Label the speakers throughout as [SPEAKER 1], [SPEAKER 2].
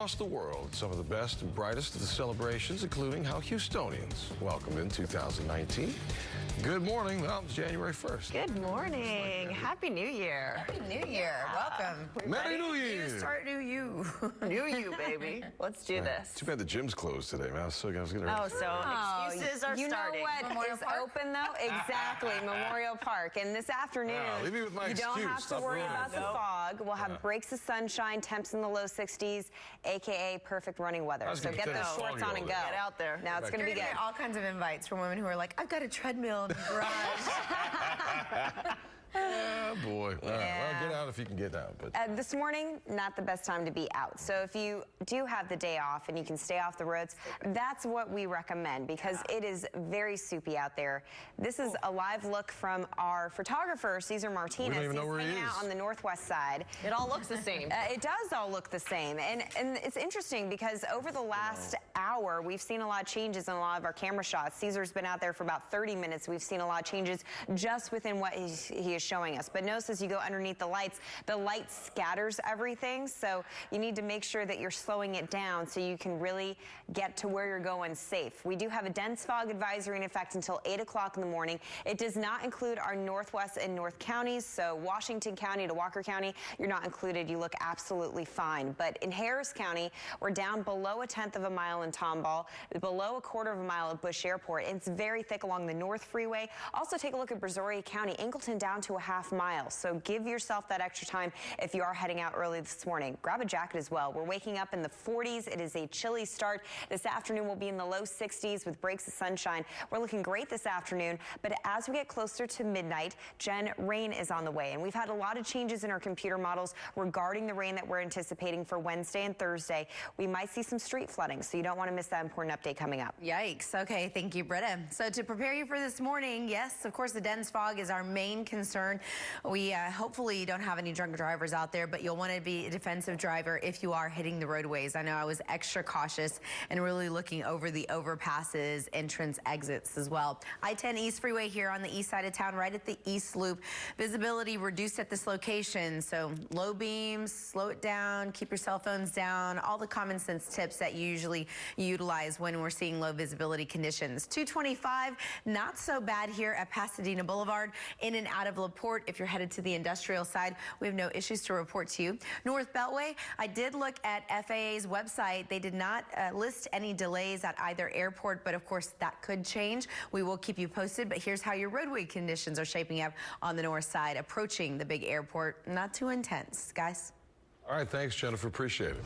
[SPEAKER 1] Across the world, some of the best and brightest of the celebrations, including how Houstonians welcome in 2019. Good morning. Well, it's January 1st.
[SPEAKER 2] Good morning. Happy New Year.
[SPEAKER 3] Happy New Year. Welcome.
[SPEAKER 1] Merry New Year.
[SPEAKER 2] Start new you. New you, baby. Let's do this.
[SPEAKER 1] Too bad the gym's closed today, man. I was getting ready.
[SPEAKER 2] Oh, so excuses are
[SPEAKER 3] you
[SPEAKER 2] starting.
[SPEAKER 3] know what
[SPEAKER 2] Memorial
[SPEAKER 3] is
[SPEAKER 2] Park?
[SPEAKER 3] open, though? Exactly, Memorial Park. And this afternoon,
[SPEAKER 1] leave me with my
[SPEAKER 3] you don't
[SPEAKER 1] excuse.
[SPEAKER 3] have to
[SPEAKER 1] Stop
[SPEAKER 3] worry
[SPEAKER 1] ruining
[SPEAKER 3] about
[SPEAKER 1] it.
[SPEAKER 3] the fog. We'll have breaks of sunshine, temps in the low 60s, a.k.a. perfect running weather. So get those shorts on and go.
[SPEAKER 2] Get out there.
[SPEAKER 3] Now it's going to be good.
[SPEAKER 2] Get all kinds of invites from women who are like, I've got a treadmill in the garage.
[SPEAKER 1] Oh, boy. All right. Well, get out if you can get out. But
[SPEAKER 3] This morning, not the best time to be out. So if you do have the day off and you can stay off the roads, that's what we recommend because it is very soupy out there. This is a live look from our photographer, Cesar Martinez.
[SPEAKER 1] We don't even know where he
[SPEAKER 3] hanging
[SPEAKER 1] is.
[SPEAKER 3] out on the northwest side.
[SPEAKER 2] It all looks the same.
[SPEAKER 3] It does all look the same. And it's interesting because over the last hour, we've seen a lot of changes in a lot of our camera shots. Cesar's been out there for about 30 minutes. We've seen a lot of changes just within what he is showing us. But notice as you go underneath the light scatters everything. So you need to make sure that you're slowing it down so you can really get to where you're going safe. We do have a dense fog advisory in effect until 8 o'clock in the morning. It does not include our northwest and north counties. So Washington County to Walker County, you're not included. You look absolutely fine. But in Harris County, we're down below 1/10 of a mile in Tomball, below 1/4 of a mile at Bush Airport. It's very thick along the North Freeway. Also take a look at Brazoria County, Angleton down to a half mile. So give yourself that extra time if you are heading out early this morning. Grab a jacket as well. We're waking up in the 40s. It is a chilly start. This afternoon will be in the low 60s with breaks of sunshine. We're looking great this afternoon, but as we get closer to midnight, rain is on the way. And we've had a lot of changes in our computer models regarding the rain that we're anticipating for Wednesday and Thursday. We might see some street flooding, so you don't want to miss that important update coming up.
[SPEAKER 2] Yikes. Okay, thank you, Britta. So to prepare you for this morning, yes, of course, the dense fog is our main concern. We hopefully don't have any drunk drivers out there, but you'll want to be a defensive driver if you are hitting the roadways. I know I was extra cautious and really looking over the overpasses, entrance, exits as well. I-10 East Freeway here on the east side of town, right at the East Loop. Visibility reduced at this location, so low beams, slow it down, keep your cell phones down, all the common sense tips that you usually utilize when we're seeing low visibility conditions. 225, not so bad here at Pasadena Boulevard, in and out of LaPorte. If you're headed to the industrial side, we have no issues to report to you. North Beltway, I did look at FAA's website. They did not list any delays at either airport, but of course that could change. We will keep you posted, but here's how your roadway conditions are shaping up on the north side, approaching the big airport. Not too intense, guys.
[SPEAKER 1] all right, thanks, Jennifer. Appreciate it.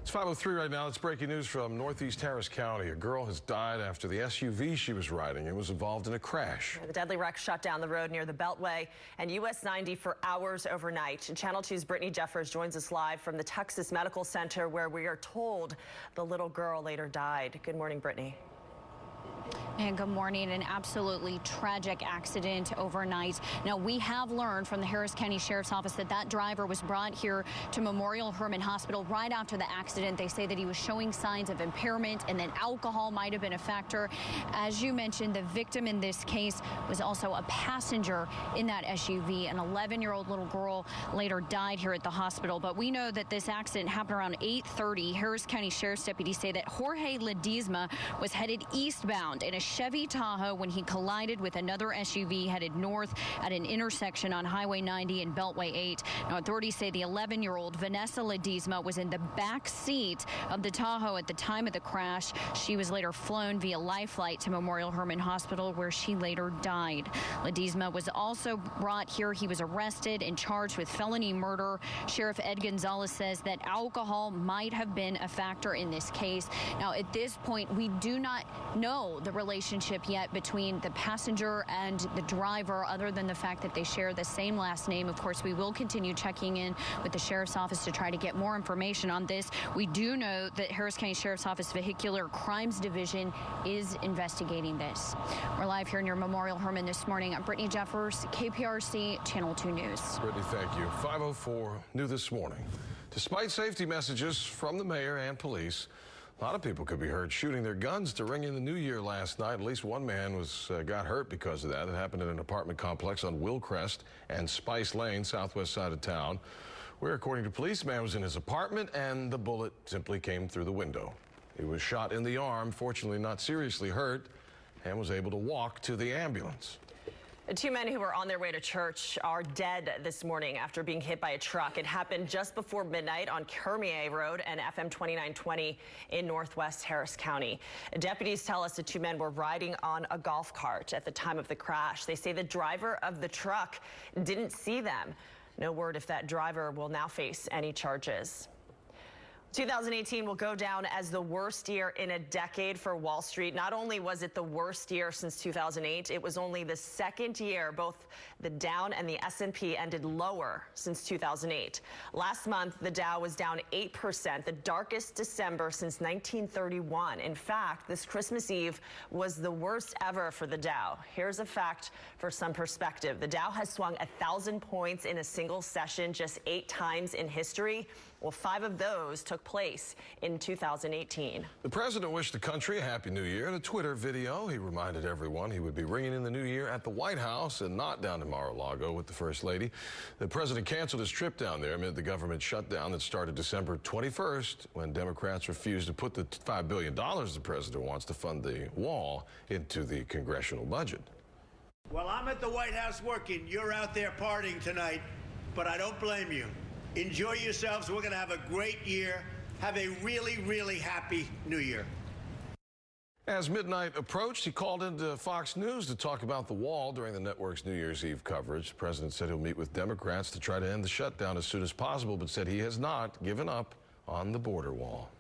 [SPEAKER 1] It's 5:03 right now. It's breaking news from Northeast Harris County. A girl has died after the SUV she was riding and was involved in a crash.
[SPEAKER 4] The deadly wreck shut down the road near the Beltway and US 90 for hours overnight. Channel 2's Brittany Jeffers joins us live from the Texas Medical Center, where we are told the little girl later died. Good morning, Brittany.
[SPEAKER 5] And good morning. An absolutely tragic accident overnight. Now, we have learned from the Harris County Sheriff's Office that that driver was brought here to Memorial Hermann Hospital right after the accident. They say that he was showing signs of impairment and that alcohol might have been a factor. As you mentioned, the victim in this case was also a passenger in that SUV. An 11-year-old little girl later died here at the hospital. But we know that this accident happened around 8:30. Harris County Sheriff's deputies say that Jorge Ledesma was headed eastbound in a Chevy Tahoe when he collided with another SUV headed north at an intersection on Highway 90 and Beltway 8. Now, authorities say the 11-year-old Vanessa Ledesma was in the back seat of the Tahoe at the time of the crash. She was later flown via life flight to Memorial Hermann Hospital, where she later died. Ledesma was also brought here. He was arrested and charged with felony murder. Sheriff Ed Gonzalez says that alcohol might have been a factor in this case. Now, at this point, we do not know the relationship yet between the passenger and the driver, other than the fact that they share the same last name. Of course, we will continue checking in with the Sheriff's Office to try to get more information on this. We do know that Harris County Sheriff's Office Vehicular Crimes Division is investigating this. We're live here near Memorial Hermann this morning. I'm Brittany Jeffers, KPRC Channel 2 News.
[SPEAKER 1] Brittany, thank you. 5:04 new this morning. Despite safety messages from the mayor and police, a lot of people could be heard shooting their guns to ring in the new year last night. At least one man got hurt because of that. It happened in an apartment complex on Willcrest and Spice Lane, southwest side of town. where, according to police, the man was in his apartment and the bullet simply came through the window. He was shot in the arm, fortunately not seriously hurt, and was able to walk to the ambulance.
[SPEAKER 4] The two men who were on their way to church are dead this morning after being hit by a truck. It happened just before midnight on Kermier Road and FM 2920 in northwest Harris County. Deputies tell us the two men were riding on a golf cart at the time of the crash. They say the driver of the truck didn't see them. No word if that driver will now face any charges. 2018 will go down as the worst year in a decade for Wall Street. Not only was it the worst year since 2008, it was only the second year both the Dow and the S&P ended lower since 2008. Last month, the Dow was down 8%, the darkest December since 1931. In fact, this Christmas Eve was the worst ever for the Dow. Here's a fact for some perspective. The Dow has swung 1,000 points in a single session just 8 times in history. Well, 5 of those took place in 2018.
[SPEAKER 1] The president wished the country a happy new year. In a Twitter video, he reminded everyone he would be ringing in the new year at the White House and not down to Mar-a-Lago with the First Lady. The president canceled his trip down there amid the government shutdown that started December 21st when Democrats refused to put the $5 billion the president wants to fund the wall into the congressional budget.
[SPEAKER 6] Well, I'm at the White House working. You're out there partying tonight, but I don't blame you. Enjoy yourselves. We're going to have a great year. Have a really, really happy new year.
[SPEAKER 1] As midnight approached, he called into Fox News to talk about the wall during the network's New Year's Eve coverage. The president said he'll meet with Democrats to try to end the shutdown as soon as possible, but said he has not given up on the border wall.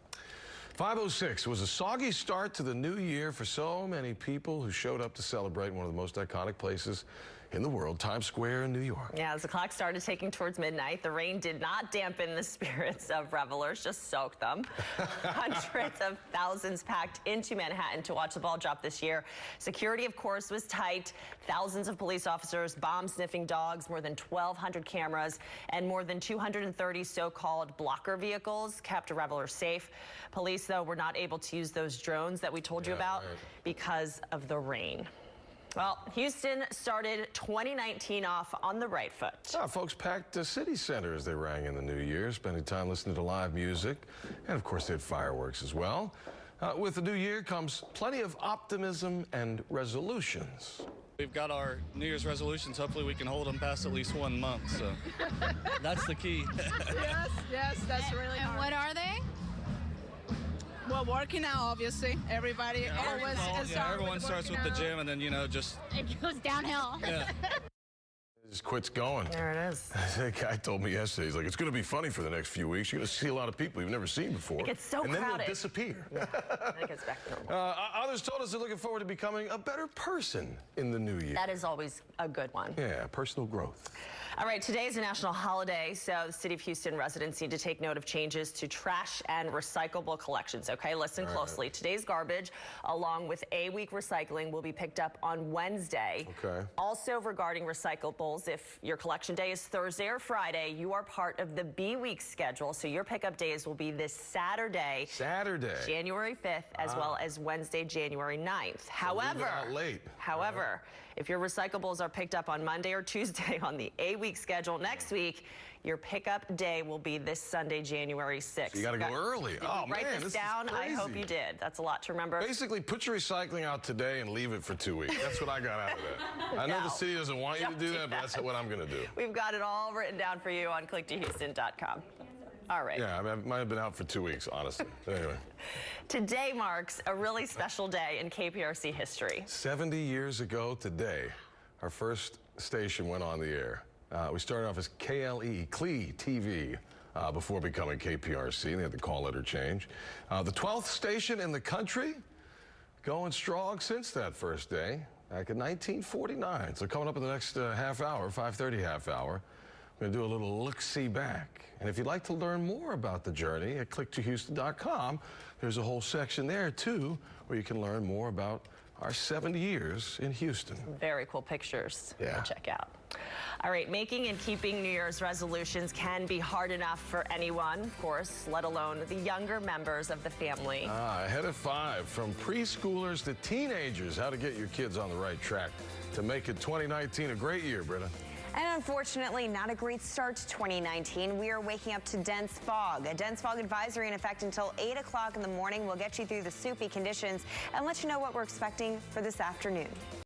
[SPEAKER 1] 5:06 was a soggy start to the new year for so many people who showed up to celebrate one of the most iconic places in the world, Times Square in New York.
[SPEAKER 4] Yeah, as the clock started ticking towards midnight, the rain did not dampen the spirits of revelers, just soaked them. Hundreds of thousands packed into Manhattan to watch the ball drop this year. Security, of course, was tight. Thousands of police officers, bomb-sniffing dogs, more than 1,200 cameras, and more than 230 so-called blocker vehicles kept revelers safe. Police, though, were not able to use those drones that we told you about because of the rain. Well, Houston started 2019 off on the right foot.
[SPEAKER 1] Folks packed the city center as they rang in the new year, spending time listening to live music. And, of course, they had fireworks as well. With the new year comes plenty of optimism and resolutions.
[SPEAKER 7] We've got our New Year's resolutions. Hopefully we can hold them past at least 1 month. So that's the key.
[SPEAKER 8] Yes, that's really hard.
[SPEAKER 9] And what are they?
[SPEAKER 8] Well, working out, obviously. Everybody always
[SPEAKER 7] everyone starts with the gym and then, you know, just...
[SPEAKER 9] It goes downhill.
[SPEAKER 7] Yeah.
[SPEAKER 1] Just quits going.
[SPEAKER 4] There it is.
[SPEAKER 1] The guy told me yesterday, he's like, it's going to be funny for the next few weeks. You're going to see a lot of people you've never seen before.
[SPEAKER 4] It gets so
[SPEAKER 1] and
[SPEAKER 4] crowded.
[SPEAKER 1] then they'll disappear.
[SPEAKER 4] Yeah, then it gets back to normal.
[SPEAKER 1] Others told us they're looking forward to becoming a better person in the new year.
[SPEAKER 4] That is always a good one.
[SPEAKER 1] Yeah, personal growth.
[SPEAKER 4] All right, today is a national holiday, so the City of Houston residents need to take note of changes to trash and recyclable collections, okay? Listen closely. Today's garbage, along with A-Week recycling, will be picked up on Wednesday.
[SPEAKER 1] Okay.
[SPEAKER 4] Also, regarding recyclables, if your collection day is Thursday or Friday, you are part of the B-Week schedule, so your pickup days will be this Saturday, January 5th, as well as Wednesday, January 9th. However, if your recyclables are picked up on Monday or Tuesday on the A-Week schedule next week, your pickup day will be this Sunday, January 6th.
[SPEAKER 1] So you got to go early. Oh,
[SPEAKER 4] write
[SPEAKER 1] man,
[SPEAKER 4] this down. I hope you did. That's a lot to remember.
[SPEAKER 1] Basically, put your recycling out today and leave it for 2 weeks. That's what I got out of that. I know the city doesn't want you to do that, but that's what I'm going to do.
[SPEAKER 4] We've got it all written down for you on click2houston.com. All right.
[SPEAKER 1] Yeah, I might have been out for 2 weeks, honestly. Anyway.
[SPEAKER 4] Today marks a really special day in KPRC history.
[SPEAKER 1] 70 years ago today, our first station went on the air. We started off as KLE, Clee TV, before becoming KPRC. They had the call letter change. The 12th station in the country, going strong since that first day, back in 1949. So coming up in the next half hour, 5:30 half hour, we're going to do a little look-see back. And if you'd like to learn more about the journey at click2houston.com, there's a whole section there, too, where you can learn more about our 70 years in Houston.
[SPEAKER 4] Very cool pictures to check out. All right, making and keeping New Year's resolutions can be hard enough for anyone, of course, let alone the younger members of the family.
[SPEAKER 1] Ahead of 5, from preschoolers to teenagers, how to get your kids on the right track to make it 2019 a great year, Britta.
[SPEAKER 3] And unfortunately, not a great start to 2019. We are waking up to dense fog. A dense fog advisory in effect until 8 o'clock in the morning. We'll get you through the soupy conditions and let you know what we're expecting for this afternoon.